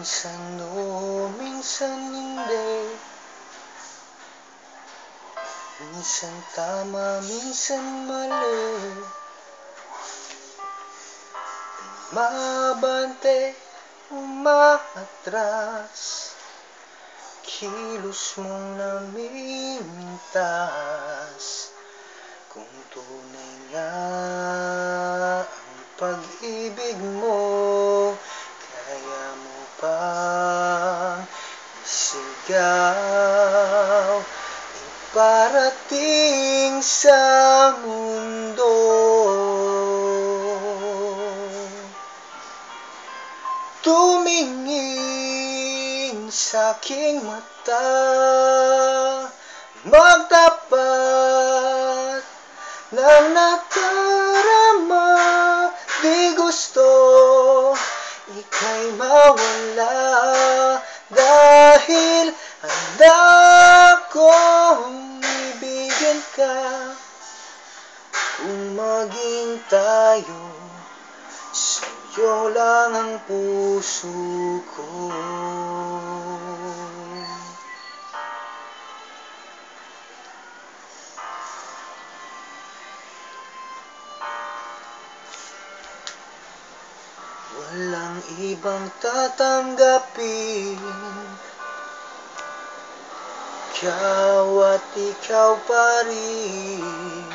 Minsan oo, minsan hindi. Minsan tama, minsan mali. Umabante, umaatras, kilos mong namimintas. Kung tunay nga ang pag-ibig mo, kaya mo bang isigaw, iparating sa mundo? Tumingin sa aking mata, magtapat ng nadarama. Di gusto ika'y mawala, dahil handa kong ibigin ka. Kung maging tayo, sa'yo lang ang puso ko. Walang ibang tatanggapin, ikaw at ikaw pa rin.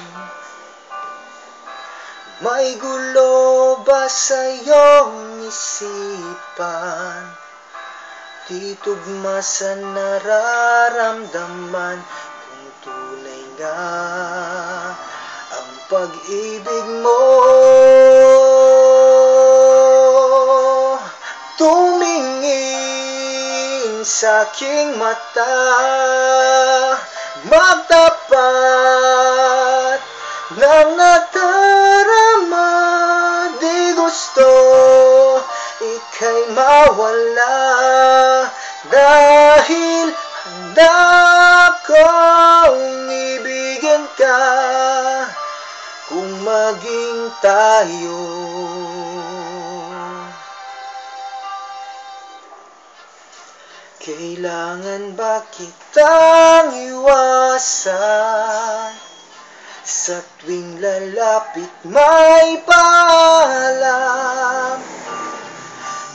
May gulo ba sa iyong isipan? Di tugma sa nararamdaman. Kung tunay nga ang pag-ibig mo, tumingin sa aking mata, magtapat ng nadarama. Di gusto ika'y mawala, dahil handa kong ibigin ka. Kung maging tayo, kailangan ba kitang iwasan? Sa tuwing lalapit may paalam,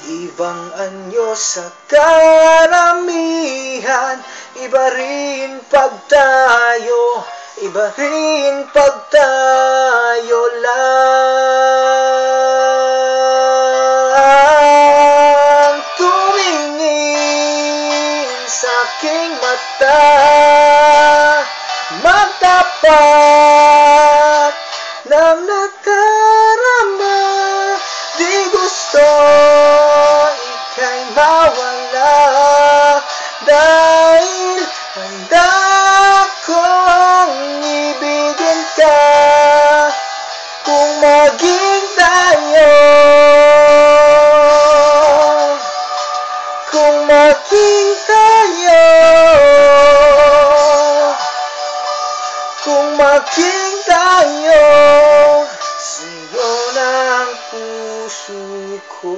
ibang anyo sa karamihan. Iba rin pag tayo, iba rin pag tayo lang. Tumingin sa aking mata, magtapat ng nadarama. Di gusto ika'y mawala, dahil handa kong ibigin ka. Kung maging tayo, kung maging tayo, kung maging tayo, sa'yo na ang puso ko.